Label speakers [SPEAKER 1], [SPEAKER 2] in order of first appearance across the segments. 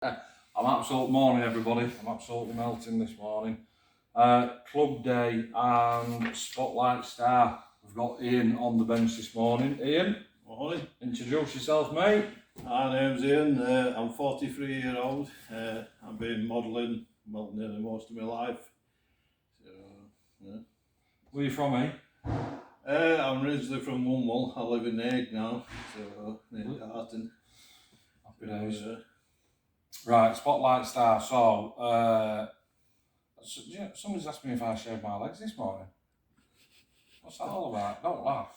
[SPEAKER 1] I'm absolute morning, everybody. I'm absolutely melting this morning. Club day and Spotlight Star. We've got Ian on the bench this morning. Ian,
[SPEAKER 2] Morning.
[SPEAKER 1] introduce yourself, mate.
[SPEAKER 2] My name's Ian. I'm 43 years old. I've been modelling nearly most of my life. So, yeah.
[SPEAKER 1] Where are you from, eh?
[SPEAKER 2] I'm originally from Woolwell. I live in Hague now, so near Darton.
[SPEAKER 1] Happy days. Right, Spotlight Star. Somebody's asked me if I shaved my legs this morning. What's that all about? Don't laugh.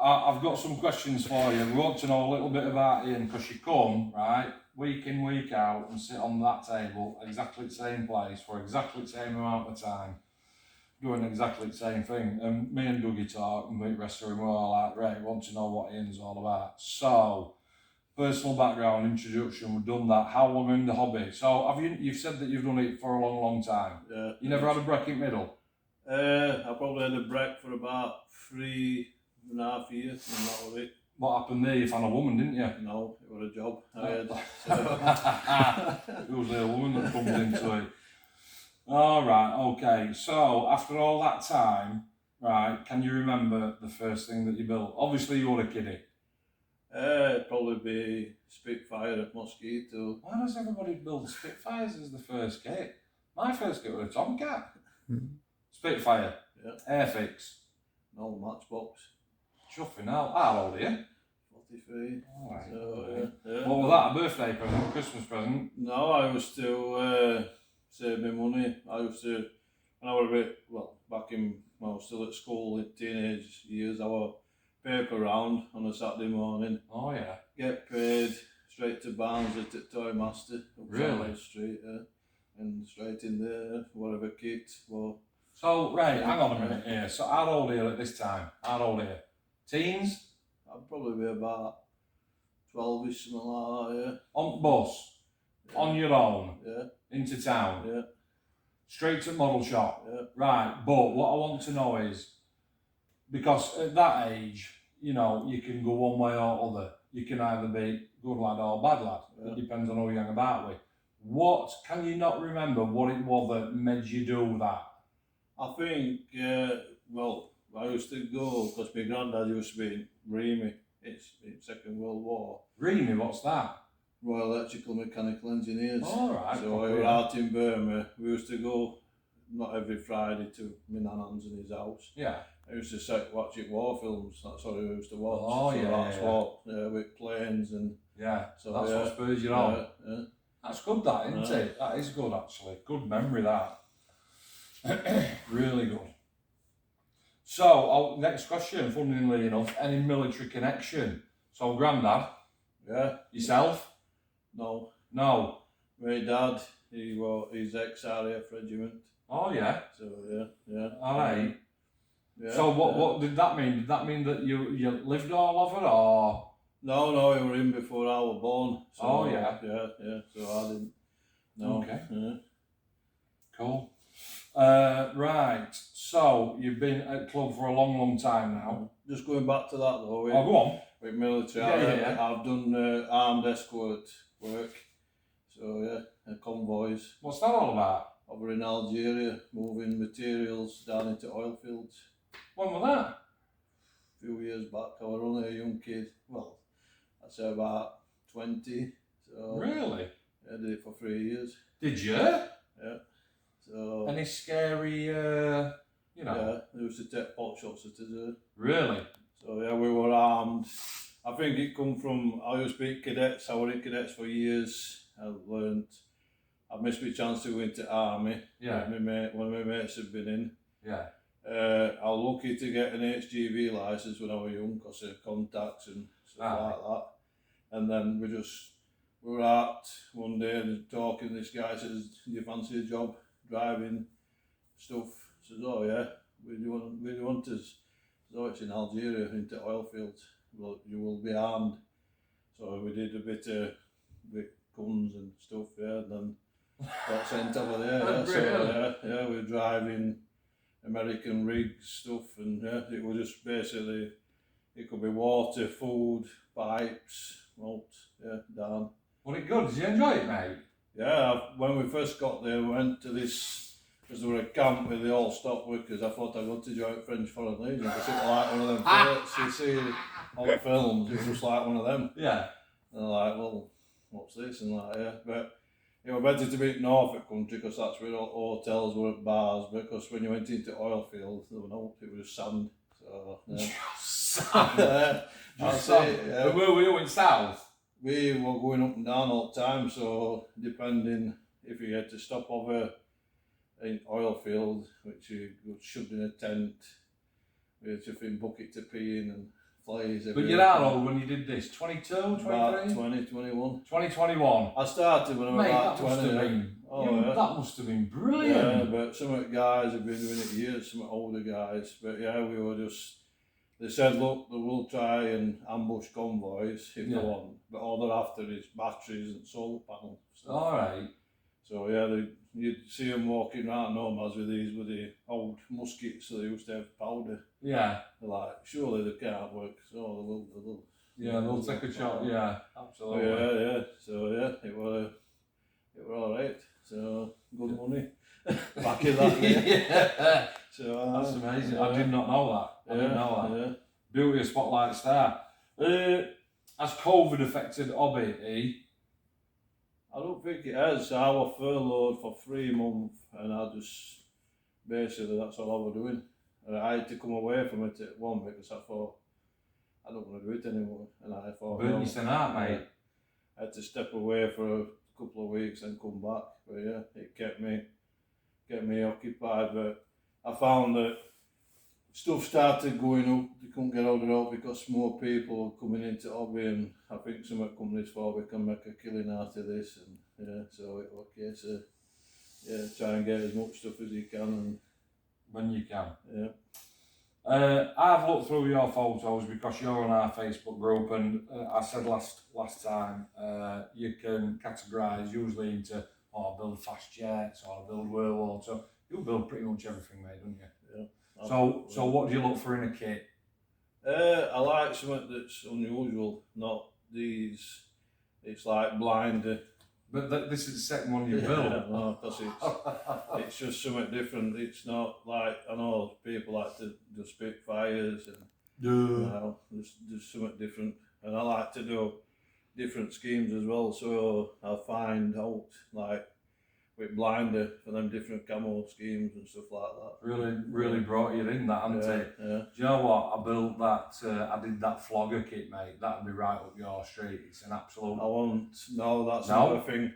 [SPEAKER 1] I've got some questions for you. We want to know a little bit about Ian because you come, right, week in, week out and sit on that table, exactly the same place for exactly the same amount of time, doing exactly the same thing. And me and Dougie talk and we wrestle and we're all like, right, we want to know what Ian's all about. So, personal background, introduction, we've done that. How long in the hobby? So, you've said that you've done it for a long, long time.
[SPEAKER 2] Yeah.
[SPEAKER 1] You never had a break in middle?
[SPEAKER 2] I probably had a break for about 3.5 years, and that was it.
[SPEAKER 1] What happened there? You found a woman, didn't you?
[SPEAKER 2] No, it was a job I had.
[SPEAKER 1] It was a woman that comes into it. All right, okay. So after all that time, right, can you remember the first thing that you built? Obviously, you were a kiddie.
[SPEAKER 2] It'd probably be Spitfire at Mosquito.
[SPEAKER 1] Why does everybody build Spitfires as the first kit? My first kit was a Tomcat. Spitfire.
[SPEAKER 2] Yeah.
[SPEAKER 1] Airfix.
[SPEAKER 2] No, Matchbox.
[SPEAKER 1] Chuffing out. How old are you?
[SPEAKER 2] 43.
[SPEAKER 1] All right.
[SPEAKER 2] So, yeah.
[SPEAKER 1] What was that? A birthday present? Christmas present?
[SPEAKER 2] No, I was still saving money. I used to, when I was a bit, back in, when I was still at school in teenage years, I would paper round on a Saturday morning.
[SPEAKER 1] Oh, yeah.
[SPEAKER 2] Get paid, straight to Barnes at the Toy Master.
[SPEAKER 1] Really?
[SPEAKER 2] Street, and straight in there, whatever kit. Well,
[SPEAKER 1] so, right, hang on a minute here. So, how old are you at this time? How old are you? Teens?
[SPEAKER 2] I'd probably be about 12ish, something like that, yeah.
[SPEAKER 1] On bus?
[SPEAKER 2] Yeah.
[SPEAKER 1] On your own?
[SPEAKER 2] Yeah.
[SPEAKER 1] Into town?
[SPEAKER 2] Yeah.
[SPEAKER 1] Straight to model shop?
[SPEAKER 2] Yeah.
[SPEAKER 1] Right, but what I want to know is, because at that age, you know, you can go one way or other. You can either be good lad or bad lad.
[SPEAKER 2] Yeah.
[SPEAKER 1] It depends on who you hang about with. What, can you not remember what it was that made you do that?
[SPEAKER 2] I think, I used to go, because my granddad used to be in REME, it's in Second World War.
[SPEAKER 1] REME, what's that?
[SPEAKER 2] Royal Electrical Mechanical Engineers.
[SPEAKER 1] All right.
[SPEAKER 2] So I was out in Burma. We used to go, not every Friday, to my nan's in his house.
[SPEAKER 1] Yeah.
[SPEAKER 2] I used to watch war films, that's what I used to watch.
[SPEAKER 1] Oh,
[SPEAKER 2] so
[SPEAKER 1] yeah,
[SPEAKER 2] that's
[SPEAKER 1] yeah.
[SPEAKER 2] what, with planes and...
[SPEAKER 1] Yeah,
[SPEAKER 2] so
[SPEAKER 1] that's what spurs you on.
[SPEAKER 2] Yeah.
[SPEAKER 1] That's good, that, isn't it? That is good, actually. Good memory, that. Really good. So, next question, funnily enough, any military connection? So, granddad?
[SPEAKER 2] Yeah.
[SPEAKER 1] Yourself?
[SPEAKER 2] No.
[SPEAKER 1] No.
[SPEAKER 2] My dad, he's ex-RAF regiment.
[SPEAKER 1] Oh, yeah?
[SPEAKER 2] So, yeah.
[SPEAKER 1] All right.
[SPEAKER 2] Yeah.
[SPEAKER 1] So, what did that mean? Did that mean that you lived all over, or...?
[SPEAKER 2] No, he were in before I was born. So,
[SPEAKER 1] oh, yeah?
[SPEAKER 2] Yeah, so I didn't. No.
[SPEAKER 1] Okay.
[SPEAKER 2] Yeah.
[SPEAKER 1] Cool. Right, so you've been at club for a long, long time now.
[SPEAKER 2] Just going back to that though,
[SPEAKER 1] Go on.
[SPEAKER 2] With military,
[SPEAKER 1] Yeah.
[SPEAKER 2] I've done armed escort work. So convoys.
[SPEAKER 1] What's that all about?
[SPEAKER 2] Over in Algeria, moving materials down into oil fields.
[SPEAKER 1] When was that?
[SPEAKER 2] A few years back, I was only a young kid. Well, I'd say about 20. So
[SPEAKER 1] Really?
[SPEAKER 2] I did it for 3 years.
[SPEAKER 1] Did you?
[SPEAKER 2] Yeah. So,
[SPEAKER 1] any scary,
[SPEAKER 2] Yeah, they used to take pot shots at us.
[SPEAKER 1] Really?
[SPEAKER 2] So yeah, we were armed. I think it come from, I used to be cadets, I was in cadets for years. I missed my chance to go into army.
[SPEAKER 1] Yeah.
[SPEAKER 2] One of my mates had been in.
[SPEAKER 1] Yeah.
[SPEAKER 2] I was lucky to get an HGV licence when I was young because of contacts and stuff like that. And then we were out one day and talking, this guy says, do you fancy a job driving stuff? I says, oh yeah, where do you want us? So it's in Algeria, into oil fields. Well, you will be armed. So we did a bit with guns and stuff, and then got sent over there. So we were driving American rigs stuff, and it was just basically, it could be water, food, pipes, malt, down.
[SPEAKER 1] Was it good? Did you enjoy it, mate?
[SPEAKER 2] Yeah, when we first got there, we went to this, because there were a camp where they all stopped workers. I thought I'd go to join French Foreign Legion because it was like one of them films you see on films. It was just like one of them.
[SPEAKER 1] Yeah.
[SPEAKER 2] And I'm like, well, what's this? And like, yeah, but it was better to be in Norfolk country because that's where all hotels were at bars. Because when you went into oil fields, there were no, it was just sand. So yeah.
[SPEAKER 1] Sand.
[SPEAKER 2] Just
[SPEAKER 1] sand.
[SPEAKER 2] yeah.
[SPEAKER 1] But where we went south.
[SPEAKER 2] We were going up and down all the time, so depending if you had to stop over in oil field, which you got shoved in a tent, we had to find bucket to pee in and flies.
[SPEAKER 1] But you're how old when you did this? 22, 23?
[SPEAKER 2] About 20, 21.
[SPEAKER 1] 2021.
[SPEAKER 2] I started when I was
[SPEAKER 1] Mate,
[SPEAKER 2] about
[SPEAKER 1] that must
[SPEAKER 2] 20.
[SPEAKER 1] have been,
[SPEAKER 2] yeah.
[SPEAKER 1] that must have been brilliant.
[SPEAKER 2] Yeah, but some of the guys have been doing it years, some older guys. But yeah, we were just, they said, look, they will try and ambush convoys if they want, but all they're after is batteries and solar panel stuff.
[SPEAKER 1] Alright.
[SPEAKER 2] So yeah, you'd see them walking around nomads with the old muskets that they used to have powder.
[SPEAKER 1] Yeah.
[SPEAKER 2] They're like, surely they can't work, so they will.
[SPEAKER 1] Yeah, they'll take a shot, yeah, absolutely.
[SPEAKER 2] Yeah. So yeah, it were alright. So good money back in that day.
[SPEAKER 1] Yeah.
[SPEAKER 2] So
[SPEAKER 1] That's amazing. I did not know that. I didn't know that.
[SPEAKER 2] Yeah.
[SPEAKER 1] Beauty of Spotlight Star. Has COVID affected hobby, eh?
[SPEAKER 2] I don't think it has. I was furloughed for 3 months and I just, basically that's all I was doing. And I had to come away from it at one because I thought, I don't want to do it anymore. And I thought,
[SPEAKER 1] Burn yourself out, mate.
[SPEAKER 2] I had to step away for a couple of weeks and come back. But yeah, it kept me occupied. But I found that stuff started going up. They couldn't get out of it because more people were coming into hobby, and I think some of the companies thought we can make a killing out of this. And yeah, so it was a case of try and get as much stuff as you can. And
[SPEAKER 1] when you can.
[SPEAKER 2] Yeah.
[SPEAKER 1] I've looked through your photos because you're on our Facebook group, and I said last time you can categorise usually into I build fast jets or I build warlords. So you build pretty much everything, mate, don't you?
[SPEAKER 2] Yeah.
[SPEAKER 1] So what do you look for in a kit?
[SPEAKER 2] I like something that's unusual, not these. It's like blinder.
[SPEAKER 1] But this is the second one you build.
[SPEAKER 2] No, because it's just something different. It's not like, I know people like to do Spitfires and you know, there's something different. And I like to do different schemes as well. So I find out like with blinder for them different camo schemes and stuff like that.
[SPEAKER 1] Really brought you in that, hasn't it?
[SPEAKER 2] Yeah.
[SPEAKER 1] Do you know what? I built that, I did that flogger kit, mate. That'd be right up your street. It's an absolute...
[SPEAKER 2] That's another thing.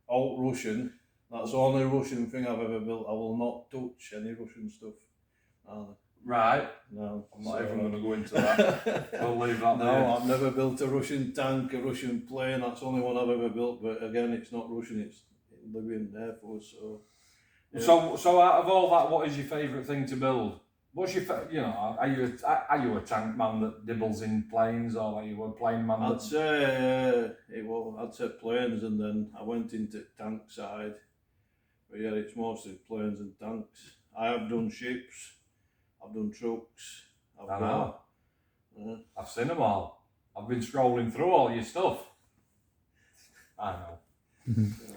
[SPEAKER 2] Alt Russian, that's the only Russian thing I've ever built. I will not touch any Russian stuff.
[SPEAKER 1] Right.
[SPEAKER 2] No.
[SPEAKER 1] I'm not even going to go into that. We'll leave that there.
[SPEAKER 2] No, I've never built a Russian tank, a Russian plane. That's the only one I've ever built. But again, it's not Russian, it's Libyan Air Force. So, yeah.
[SPEAKER 1] So out of all that, what is your favourite thing to build? What's your, are you a tank man that dibbles in planes, or are you a plane man?
[SPEAKER 2] I'd say planes, and then I went into tank side. But yeah, it's mostly planes and tanks. I have done ships, I've done trucks.
[SPEAKER 1] I've seen them all. I've been scrolling through all your stuff. I know.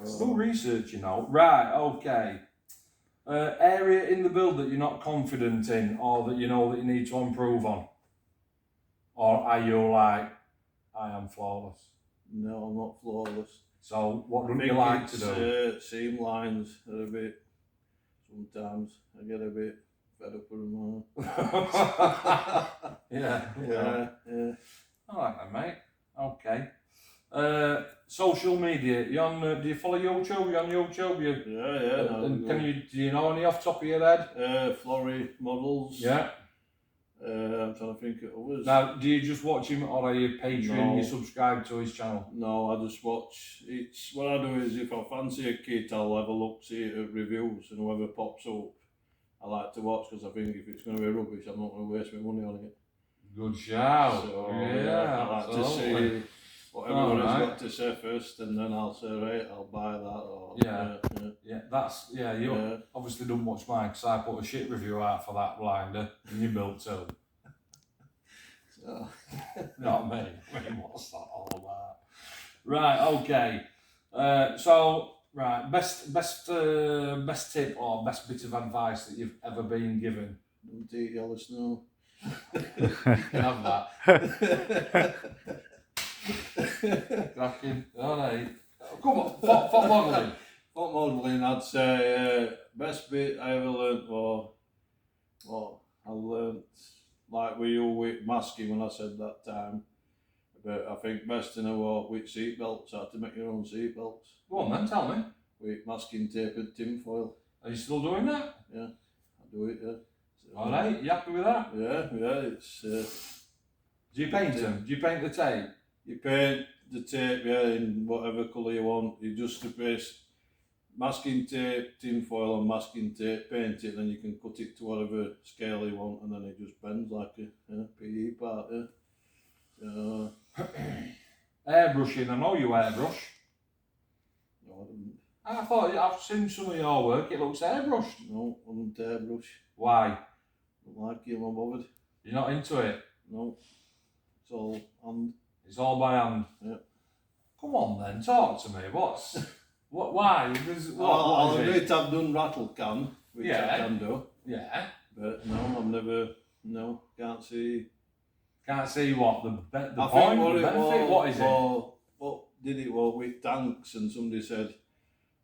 [SPEAKER 1] Still research, Right, okay. Area in the build that you're not confident in, or that you know that you need to improve on? Or are you like, I am flawless?
[SPEAKER 2] No, I'm not flawless.
[SPEAKER 1] So what would you like to do?
[SPEAKER 2] Seam lines are a bit, sometimes I get a bit fed up with them. Yeah.
[SPEAKER 1] Alright then, mate. Okay. Social media. You on? Do you follow YouTube? You on YouTube?
[SPEAKER 2] Yeah.
[SPEAKER 1] And do you know any off the top of your head?
[SPEAKER 2] Florrie models.
[SPEAKER 1] Yeah.
[SPEAKER 2] I'm trying to think of others.
[SPEAKER 1] Now, do you just watch him, or are you Patreon?
[SPEAKER 2] No.
[SPEAKER 1] You subscribe to his channel?
[SPEAKER 2] No, I just watch. What I do is if I fancy a kit, I'll have a look, see it at reviews, and whoever pops up, I like to watch because I think if it's going to be rubbish, I'm not going to waste my money on it.
[SPEAKER 1] Good shout.
[SPEAKER 2] So,
[SPEAKER 1] yeah,
[SPEAKER 2] I like to see what everyone has got to say first, and then I'll say, right, I'll buy that. Or,
[SPEAKER 1] You obviously don't watch mine because I put a shit review out for that blinder, and you built two.
[SPEAKER 2] So.
[SPEAKER 1] Not me. What's that all about? Right, okay. So, right, best tip or best bit of advice that you've ever been given.
[SPEAKER 2] Don't eat yellow snow.
[SPEAKER 1] You can have that. Cracking. All right. Come on, what modelling?
[SPEAKER 2] What modelling? I'd say best bit I ever learnt was, well, I learnt like with you with masking when I said that time. But I think best to know what with seat belts, how to make your own seat belts.
[SPEAKER 1] Go on then, tell me.
[SPEAKER 2] With masking tape and tin foil.
[SPEAKER 1] Are you still doing that?
[SPEAKER 2] Yeah, I do it, yeah. So,
[SPEAKER 1] All right, you happy with that?
[SPEAKER 2] Yeah, it's...
[SPEAKER 1] Do you paint them? Do you paint the tape?
[SPEAKER 2] You paint the tape, yeah, in whatever colour you want. You just replace masking tape, tin foil and masking tape, paint it, then you can cut it to whatever scale you want, and then it just bends like a PE part, yeah. So,
[SPEAKER 1] Airbrushing, I know you airbrush.
[SPEAKER 2] no, I didn't.
[SPEAKER 1] I thought I've seen some of your work, it looks airbrushed.
[SPEAKER 2] No, I wouldn't airbrush.
[SPEAKER 1] Why?
[SPEAKER 2] Don't like it, I'm not bothered.
[SPEAKER 1] You're not into it?
[SPEAKER 2] No, it's all hand.
[SPEAKER 1] It's all by hand?
[SPEAKER 2] Yeah.
[SPEAKER 1] Come on then, talk to me. Why?
[SPEAKER 2] I'll
[SPEAKER 1] What is
[SPEAKER 2] admit
[SPEAKER 1] it?
[SPEAKER 2] I've done rattle can, which
[SPEAKER 1] Yeah.
[SPEAKER 2] I can do,
[SPEAKER 1] Yeah.
[SPEAKER 2] but no, I've never, no, can't see.
[SPEAKER 1] Can't see what the
[SPEAKER 2] I
[SPEAKER 1] point,
[SPEAKER 2] think what
[SPEAKER 1] the
[SPEAKER 2] it
[SPEAKER 1] benefit.
[SPEAKER 2] was,
[SPEAKER 1] What is it?
[SPEAKER 2] what did it was with tanks, and somebody said,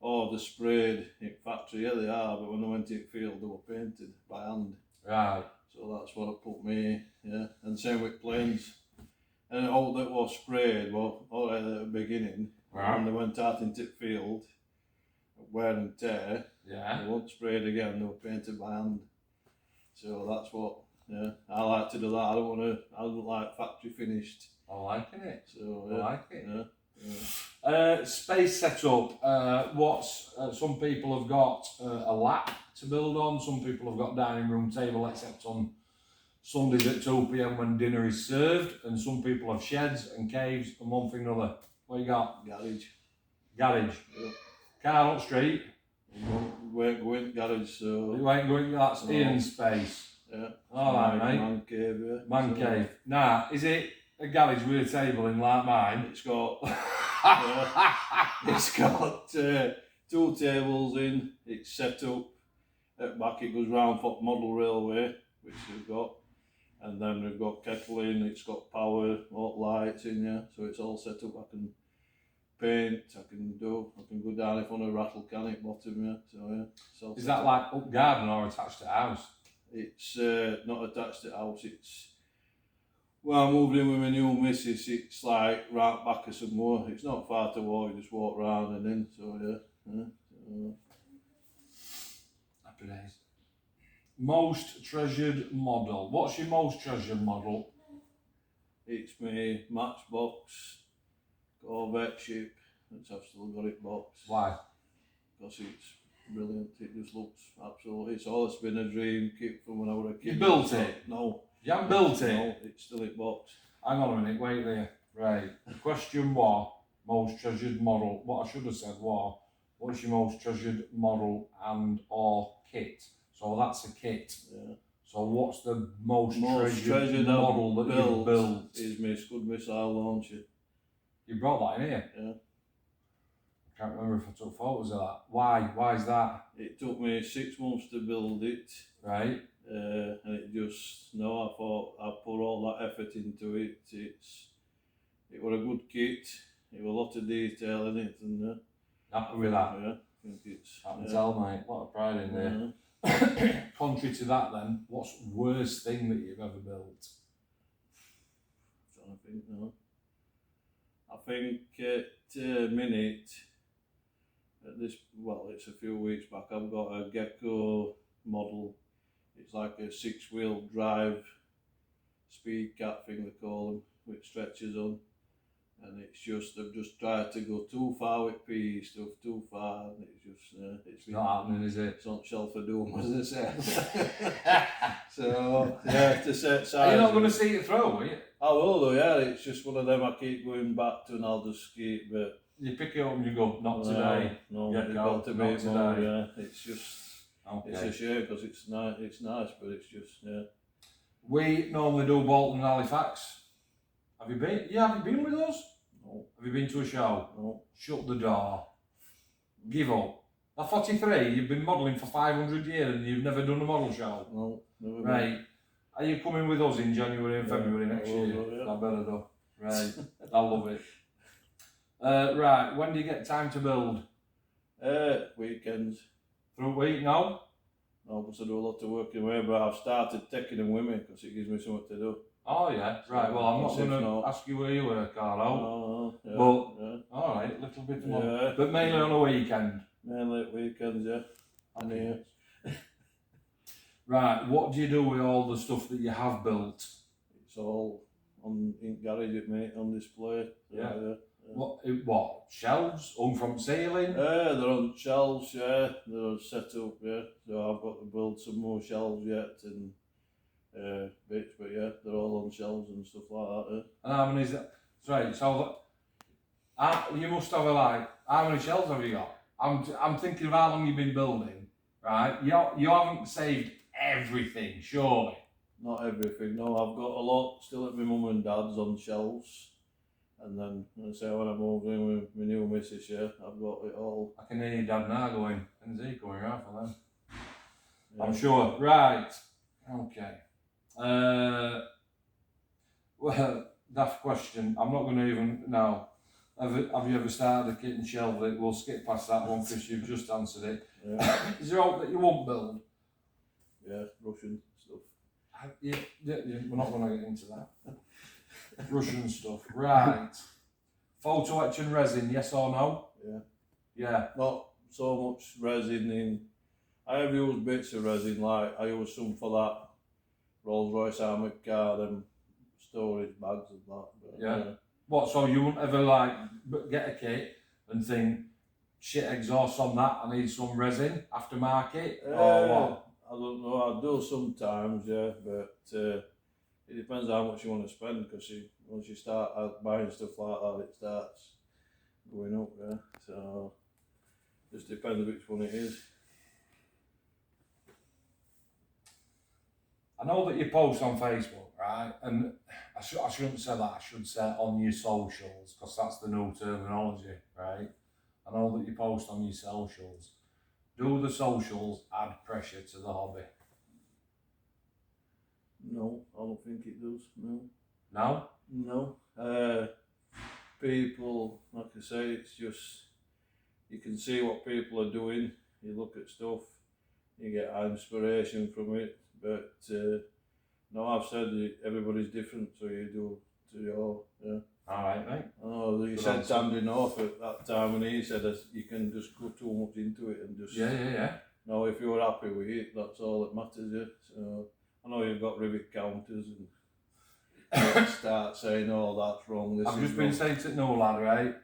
[SPEAKER 2] oh, they're sprayed in factory. Yeah, they are, but when they went in field, they were painted by hand.
[SPEAKER 1] Right.
[SPEAKER 2] So that's what put me, yeah. And same with planes. And all that was sprayed, well, all right at the beginning,
[SPEAKER 1] Right.
[SPEAKER 2] when they went out into the field, wear and tear,
[SPEAKER 1] Yeah.
[SPEAKER 2] they weren't sprayed again, they were painted by hand. So that's what, yeah, I like to do that. I don't like factory finished.
[SPEAKER 1] I'm liking it.
[SPEAKER 2] So,
[SPEAKER 1] I
[SPEAKER 2] yeah.
[SPEAKER 1] like it.
[SPEAKER 2] Yeah.
[SPEAKER 1] Space setup. Some people have got a lap to build on. Some people have got dining room table, except on Sundays at 2 p.m. when dinner is served. And some people have sheds and caves and one thing or another. What you got?
[SPEAKER 2] Garage.
[SPEAKER 1] Garage.
[SPEAKER 2] Yeah.
[SPEAKER 1] Car up street.
[SPEAKER 2] We ain't going garage, so
[SPEAKER 1] You ain't going. That's
[SPEAKER 2] No.
[SPEAKER 1] Ian's space.
[SPEAKER 2] yeah.
[SPEAKER 1] All right, mate.
[SPEAKER 2] Man cave, yeah.
[SPEAKER 1] Man
[SPEAKER 2] So,
[SPEAKER 1] cave. Now, is it a garage with a table in like mine?
[SPEAKER 2] It's got it's got 2 tables in. It's set up at back. It goes round for model railway, which we've got, and then we've got kettle in. It's got power, all lights in there, so it's all set up. I can paint. I can go down if I want a rattle can at bottom. Yeah, so yeah. It's all
[SPEAKER 1] Is
[SPEAKER 2] set
[SPEAKER 1] that
[SPEAKER 2] up.
[SPEAKER 1] like up garden or attached to house?
[SPEAKER 2] It's not attached to the house. It's when I moved in with my new missus. It's like right back of some more. It's not far to walk. You just walk round and in. So yeah.
[SPEAKER 1] Happy days. Most treasured model. What's your most treasured model?
[SPEAKER 2] It's my Matchbox Corvette ship. I've still got it boxed.
[SPEAKER 1] Why?
[SPEAKER 2] Because it's brilliant. It just looks absolutely. It's always been a dream kit from when I was a kid.
[SPEAKER 1] You built it?
[SPEAKER 2] No.
[SPEAKER 1] You haven't built it?
[SPEAKER 2] No, it's still in box.
[SPEAKER 1] Hang on a minute, wait there. Right. The question was, most treasured model. What I should have said was, what's your most treasured model and or kit? So that's a kit.
[SPEAKER 2] Yeah.
[SPEAKER 1] So what's the most treasured
[SPEAKER 2] treasured
[SPEAKER 1] model that you've built?
[SPEAKER 2] Is my Scud missile launcher.
[SPEAKER 1] You brought that in here?
[SPEAKER 2] Yeah.
[SPEAKER 1] I can't remember if I took photos of that. Why? Why is that?
[SPEAKER 2] It took me 6 months to build it.
[SPEAKER 1] Right.
[SPEAKER 2] And it just, no, I thought I put all that effort into it. It was a good kit. It was a lot of detail in it, and
[SPEAKER 1] Happy with that?
[SPEAKER 2] yeah, I think it's.
[SPEAKER 1] I can tell, mate. A lot of pride in there.
[SPEAKER 2] Yeah.
[SPEAKER 1] Contrary to that, then, what's the worst thing that you've ever built?
[SPEAKER 2] Trying to think now. I think at minute, at this, well, it's a few weeks back. I've got a Gecko model. It's like a 6-wheel drive speed cat thing they call them, with stretchers on, and it's just they've just tried to go too far with PE stuff, too far, and it's just
[SPEAKER 1] It's not happening, is it?
[SPEAKER 2] It's on shelf of doom, as they say. So yeah, to set size.
[SPEAKER 1] Are you not going to see it through, are you?
[SPEAKER 2] I will though, yeah. It's just one of them I keep going back to, and I'll just keep. But
[SPEAKER 1] You pick it up and you go, not today.
[SPEAKER 2] No,
[SPEAKER 1] Get
[SPEAKER 2] it's
[SPEAKER 1] go,
[SPEAKER 2] got to
[SPEAKER 1] not
[SPEAKER 2] be more.
[SPEAKER 1] today.
[SPEAKER 2] Yeah, it's just.
[SPEAKER 1] Okay.
[SPEAKER 2] It's a shame because it's nice. It's nice, but it's just yeah.
[SPEAKER 1] We normally do Bolton and Halifax. Have you been? Yeah, have you been with us?
[SPEAKER 2] No,
[SPEAKER 1] Have you been to a show?
[SPEAKER 2] no.
[SPEAKER 1] Shut the door. Give up. At 43, you've been modelling for 500 years and you've never done a model show.
[SPEAKER 2] No, never been.
[SPEAKER 1] Right. Are you coming with us in January and
[SPEAKER 2] Yeah,
[SPEAKER 1] February
[SPEAKER 2] I
[SPEAKER 1] next
[SPEAKER 2] will
[SPEAKER 1] year?
[SPEAKER 2] do, yeah.
[SPEAKER 1] I better do. Right. I love it. Right. When do you get time to build?
[SPEAKER 2] Weekends.
[SPEAKER 1] Through a week now?
[SPEAKER 2] No, because I do a lot of work away, but I've started taking them with me because it gives me something to do.
[SPEAKER 1] Oh yeah. Right. Well, I'm not going to ask you where you work, Carlo.
[SPEAKER 2] No, yeah,
[SPEAKER 1] But
[SPEAKER 2] yeah.
[SPEAKER 1] all right, little bit more.
[SPEAKER 2] Yeah.
[SPEAKER 1] But mainly on a weekend.
[SPEAKER 2] Mainly at weekends, yeah.
[SPEAKER 1] Okay. Right. What do you do with all the stuff that you have built?
[SPEAKER 2] It's all on in garage at me on display.
[SPEAKER 1] Yeah.
[SPEAKER 2] Yeah.
[SPEAKER 1] What? Shelves hung from ceiling?
[SPEAKER 2] They're on shelves, yeah. They're set up, yeah. So I've got to build some more shelves yet and bits, but yeah, they're all on shelves and stuff like that. Yeah.
[SPEAKER 1] And how many is that? Right. So you must have how many shelves have you got? I'm thinking of how long you've been building, right? You haven't saved everything, surely.
[SPEAKER 2] Not everything, no. I've got a lot still at my mum and dad's on shelves. And then, I say, when I moved in with my new missus, yeah, I've got it all.
[SPEAKER 1] I can hear your dad now going, when's he coming around for them?
[SPEAKER 2] Yeah.
[SPEAKER 1] I'm sure. Right. Okay. Well, daft question. I'm not going to even now. Have you ever started a kitchen shelf? We'll skip past that one because you've just answered it.
[SPEAKER 2] Yeah,
[SPEAKER 1] Is there hope that you won't build?
[SPEAKER 2] yeah, Russian stuff.
[SPEAKER 1] Yeah, we're not going to get into that. Russian stuff. Right. Photo etch and resin, yes or no?
[SPEAKER 2] Yeah.
[SPEAKER 1] Yeah.
[SPEAKER 2] Not so much resin in. I have used bits of resin, like I use some for that Rolls Royce armoured car and storage bags and that. But,
[SPEAKER 1] Yeah. What, so you wouldn't ever get a kit and think, shit, exhaust on that, I need some resin aftermarket? Or what?
[SPEAKER 2] I don't know, I do sometimes, yeah, but it depends how much you want to spend because once you start buying stuff like that, it starts going up, yeah. So, just depends which one it is.
[SPEAKER 1] I know that you post on Facebook, right? And I shouldn't say that, I should say on your socials, because that's the new terminology, right? I know that you post on your socials. Do the socials add pressure to the hobby?
[SPEAKER 2] No, I don't think it does, no.
[SPEAKER 1] No?
[SPEAKER 2] No. People, like I say, it's just, you can see what people are doing, you look at stuff, you get inspiration from it, but no, I've said everybody's different, so you do to your, yeah.
[SPEAKER 1] Alright, mate.
[SPEAKER 2] I know you said Andy North at that time, and he said you can just go too much into it and just.
[SPEAKER 1] Yeah.
[SPEAKER 2] No, if you're happy with it, that's all that matters, yeah. So I know you've got rivet counters and start saying, oh, that's wrong.
[SPEAKER 1] I've just been saying to no lad, right?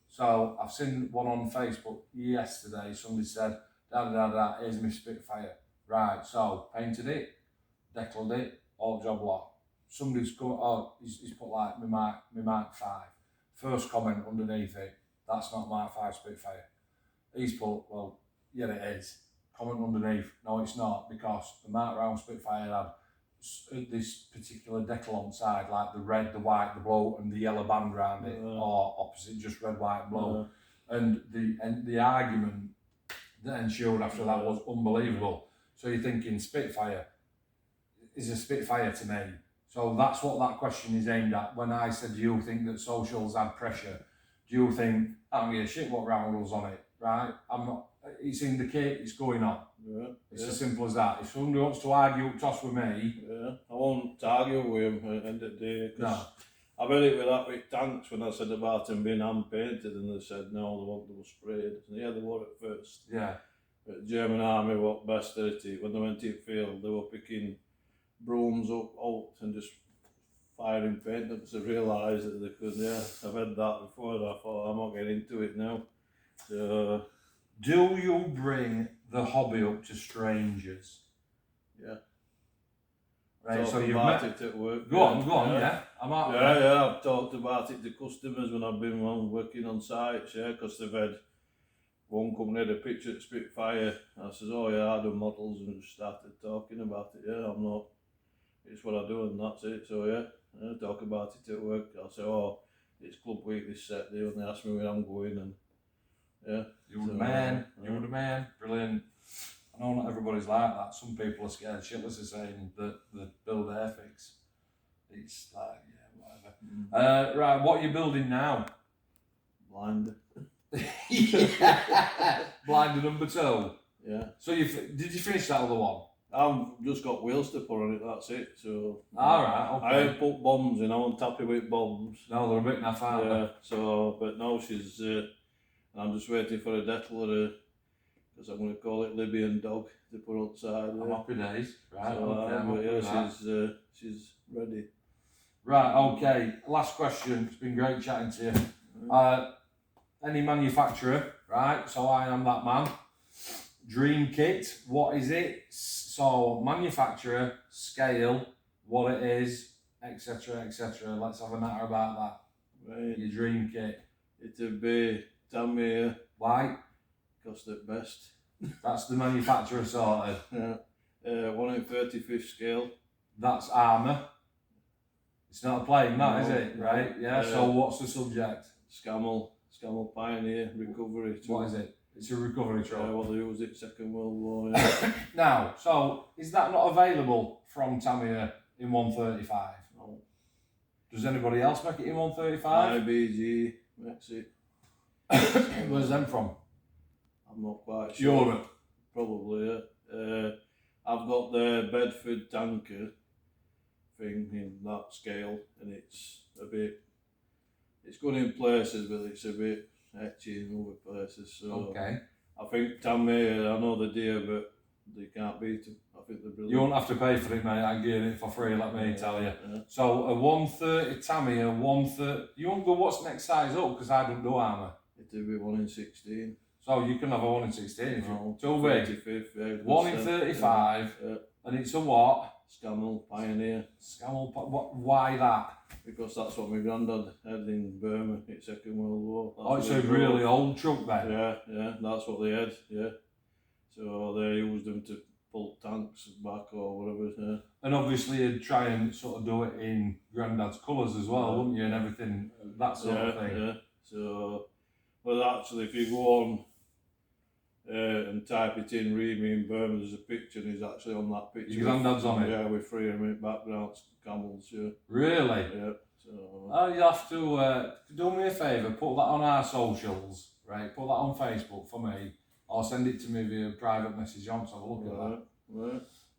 [SPEAKER 1] So I've seen one on Facebook yesterday. Somebody said, here's my Spitfire. Right, so painted it, deckled it, all job lot. Somebody's come, he's put like my Mark 5. First comment underneath it, that's not Mark 5 Spitfire. He's put, well, yeah it is. Comment underneath, no it's not, because the Mark Round Spitfire had this particular decal on side, like the red, the white, the blue, and the yellow band around it, or opposite, just red, white, blue. And the argument that ensued after that was unbelievable. So you're thinking Spitfire is a Spitfire to me. So that's what that question is aimed at. When I said, do you think that socials add pressure? Do you think, I don't give a shit what round rules on it, right? I'm not, it's in the kit, it's going on.
[SPEAKER 2] Yeah,
[SPEAKER 1] it's as simple as that. If somebody wants to argue toss with me,
[SPEAKER 2] I won't argue with him at the end of the day.
[SPEAKER 1] No.
[SPEAKER 2] I've had it with that with tanks when I said about them being hand painted, and they said no, they want them sprayed. Yeah, they were at first.
[SPEAKER 1] Yeah.
[SPEAKER 2] But the German army were best at it. When they went in field, they were picking brooms up out and just firing paint up to realise that they could. Yeah, I've had that before. And I thought I'm not getting into it now. So,
[SPEAKER 1] do you bring the hobby up to strangers?
[SPEAKER 2] Yeah.
[SPEAKER 1] Right, so you've
[SPEAKER 2] met
[SPEAKER 1] it
[SPEAKER 2] at work.
[SPEAKER 1] Go on, yeah. I'm out.
[SPEAKER 2] Yeah, I've talked about it to customers when I've been working on sites, yeah, because they've had one company had a picture at Spitfire. I says, oh yeah, I do models, and just started talking about it. Yeah, I'm not. It's what I do, and that's it. So yeah, I talk about it at work. I'll say, oh, it's club week this Saturday, and they asked me where I'm going, and yeah.
[SPEAKER 1] You're the man. You're the man. Brilliant. I know not everybody's like that. Some people are scared shitless of saying that the build Airfix. It's like, yeah, whatever. Right, what are you building now?
[SPEAKER 2] Blind.
[SPEAKER 1] Blinder number 2.
[SPEAKER 2] Yeah.
[SPEAKER 1] So did you finish that other one?
[SPEAKER 2] I've just got wheels to put on it, that's it. So
[SPEAKER 1] Alright, okay.
[SPEAKER 2] I ain't put bombs in, I wasn't happy with bombs.
[SPEAKER 1] No, they're a bit naff, aren't
[SPEAKER 2] Yeah, so, but now she's, I'm just waiting for a declarer, because I'm going to call it Libyan dog to put outside.
[SPEAKER 1] I'm happy days. Right,
[SPEAKER 2] so,
[SPEAKER 1] okay, I'm
[SPEAKER 2] but
[SPEAKER 1] happy
[SPEAKER 2] yeah,
[SPEAKER 1] with that.
[SPEAKER 2] she's ready.
[SPEAKER 1] Right, okay. Last question. It's been great chatting to you. Any manufacturer, right? So I am that man. Dream kit, what is it? So manufacturer, scale, what it is, etc., etc. Let's have a natter about that.
[SPEAKER 2] Right.
[SPEAKER 1] Your dream kit.
[SPEAKER 2] It'll be Tamiya.
[SPEAKER 1] Why?
[SPEAKER 2] Cost it best.
[SPEAKER 1] That's the manufacturer sorted.
[SPEAKER 2] Yeah. 1 in 35th scale.
[SPEAKER 1] That's armour. It's not a plane, that is
[SPEAKER 2] No,
[SPEAKER 1] it?
[SPEAKER 2] no.
[SPEAKER 1] Right? Yeah. So what's the subject?
[SPEAKER 2] Scamel Pioneer recovery.
[SPEAKER 1] What is it? It's a recovery truck.
[SPEAKER 2] Well, they used it Second World War. Yeah.
[SPEAKER 1] Now, so is that not available from Tamiya in 135?
[SPEAKER 2] No.
[SPEAKER 1] Does anybody else make it in 135?
[SPEAKER 2] IBG makes it.
[SPEAKER 1] Where's them from?
[SPEAKER 2] I'm not quite sure.
[SPEAKER 1] Europe.
[SPEAKER 2] Probably, yeah. I've got the Bedford tanker thing in that scale, and it's a bit. It's good in places, but it's a bit etchy in other places. So
[SPEAKER 1] Okay.
[SPEAKER 2] I think Tamiya, I know the deer, but they can't beat them. I think they're brilliant.
[SPEAKER 1] You won't have to pay for it, mate. I get it for free, let me tell you.
[SPEAKER 2] Yeah.
[SPEAKER 1] So a 130 Tamiya, 130. You won't go what's next size up because I don't do armour.
[SPEAKER 2] It'll be 1 in 16.
[SPEAKER 1] So you can have a 1 in 16 if
[SPEAKER 2] No,
[SPEAKER 1] you're too big.
[SPEAKER 2] 35th, yeah,
[SPEAKER 1] 1 in 35,
[SPEAKER 2] yeah.
[SPEAKER 1] and it's a what?
[SPEAKER 2] Scamel Pioneer.
[SPEAKER 1] Why that?
[SPEAKER 2] Because that's what my granddad had in Burma in Second World War. That's
[SPEAKER 1] Oh, it's
[SPEAKER 2] what
[SPEAKER 1] a
[SPEAKER 2] they
[SPEAKER 1] really
[SPEAKER 2] drove.
[SPEAKER 1] old truck then.
[SPEAKER 2] Yeah, that's what they had, yeah. So they used them to pull tanks back or whatever, yeah.
[SPEAKER 1] And obviously you'd try and sort of do it in Grandad's colours as well, wouldn't you, and everything, that sort of thing.
[SPEAKER 2] Yeah, so, well actually if you go on and type it in, read me in Burma, there's a picture and he's actually on that picture.
[SPEAKER 1] Your granddad's on it?
[SPEAKER 2] Yeah, with 3 of them backgrounds, camels, yeah.
[SPEAKER 1] Really?
[SPEAKER 2] Yeah, so...
[SPEAKER 1] Oh, you'll have to do me a favour, put that on our socials, right? Put that on Facebook for me, or send it to me via private message. I want to have a look at that.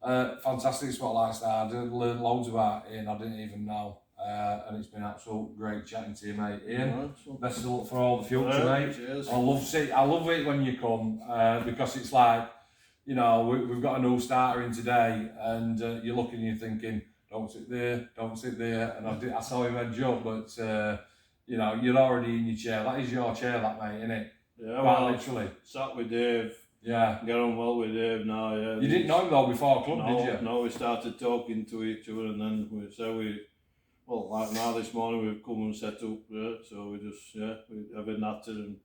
[SPEAKER 2] Right.
[SPEAKER 1] Fantastic Spotlight Star. I did learn loads about Ian, I didn't even know. And it's been absolute great chatting to you, mate. Ian, best of luck for all the future, mate.
[SPEAKER 2] Cheers.
[SPEAKER 1] I love it when you come because it's like, you know, we've got a new starter in today, and you're looking and you're thinking, don't sit there, and I saw him edge up, but you know, you're already in your chair. That is your chair, that, mate, isn't it?
[SPEAKER 2] Yeah,
[SPEAKER 1] Quite
[SPEAKER 2] well,
[SPEAKER 1] literally.
[SPEAKER 2] sat with Dave.
[SPEAKER 1] Yeah.
[SPEAKER 2] Get on well with Dave now, yeah.
[SPEAKER 1] You didn't know him though before club, did you?
[SPEAKER 2] No, we started talking to each other, and then well, like now this morning we've come and set up, so we just, we have a natter, and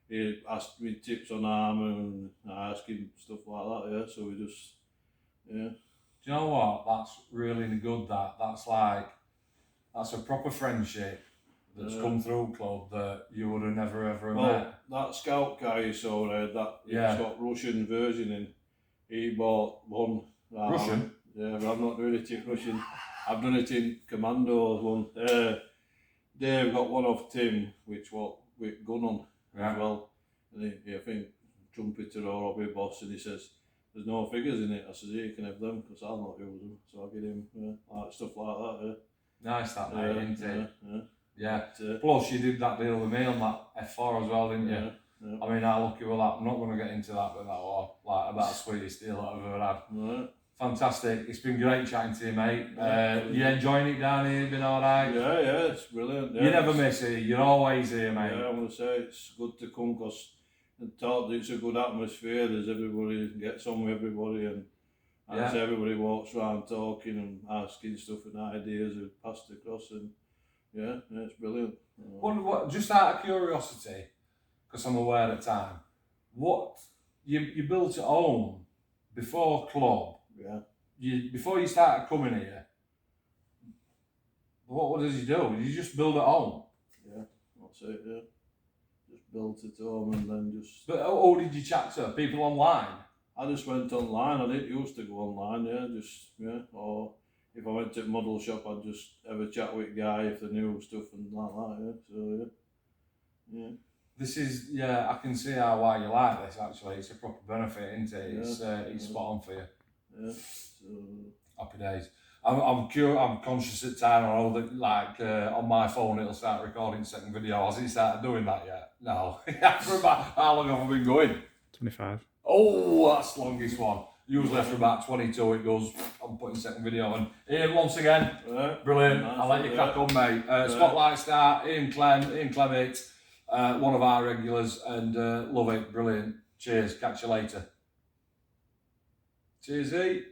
[SPEAKER 2] he asked me tips on armour, and I asked him stuff like that, yeah, so we just, yeah.
[SPEAKER 1] Do you know what? That's really good, that's a proper friendship that's come through club that you would have never ever met.
[SPEAKER 2] That scout guy you saw there, he's got Russian version in, he bought one.
[SPEAKER 1] Russian?
[SPEAKER 2] Yeah, but I've not done it in Russian. I've done it in Commandos one. Dave got one off Tim, which what with gun on as well. And he I think trumpeter or Robbie Boss, and he says, "There's no figures in it." I said, "Yeah, you can have them because I'll not use them." So I get him like stuff like that.
[SPEAKER 1] Nice that, mate, isn't it? Yeah.
[SPEAKER 2] But,
[SPEAKER 1] Plus, you did that deal with me on that F4 as well, didn't you?
[SPEAKER 2] Yeah.
[SPEAKER 1] I mean, how lucky with that. I'm not going to get into that, but that was like about the sweetest deal I've ever had.
[SPEAKER 2] Right.
[SPEAKER 1] Fantastic. It's been great chatting to you, mate. You enjoying it down here? Been all right?
[SPEAKER 2] Yeah, it's brilliant. Yeah,
[SPEAKER 1] You never miss it. You're always here, mate.
[SPEAKER 2] Yeah, I'm going to say it's good to come because it's a good atmosphere. There's everybody gets on with everybody, and as everybody walks around talking and asking stuff and ideas are passed across, and it's brilliant.
[SPEAKER 1] What, just out of curiosity, because I'm aware at time, what you built at home before club?
[SPEAKER 2] Yeah.
[SPEAKER 1] Before you started coming here, what does he do? Did you just build at home?
[SPEAKER 2] Yeah. that's it. Yeah, just built it home and then just.
[SPEAKER 1] But who did you chat to? People online?
[SPEAKER 2] I just went online. I didn't used to go online. Or if I went to a model shop, I'd just have a chat with a guy if they knew stuff and like that. Yeah, so yeah.
[SPEAKER 1] This is, I can see why you like this actually. It's a proper benefit, isn't it? It's spot on for you.
[SPEAKER 2] Yeah. So.
[SPEAKER 1] Happy days. I'm conscious at time. I know that on my phone it'll start recording second video. Has it started doing that yet? No. For about, how long have I been going?
[SPEAKER 3] 25.
[SPEAKER 1] Oh, that's the longest one. Usually after about 22 it goes, I'm putting second video on. Ian, once again, brilliant.
[SPEAKER 2] Nice,
[SPEAKER 1] I'll let you crack on, mate. Spotlight star, Iain Clemit, one of our regulars, and love it, brilliant. Cheers, catch you later. Cheers, E.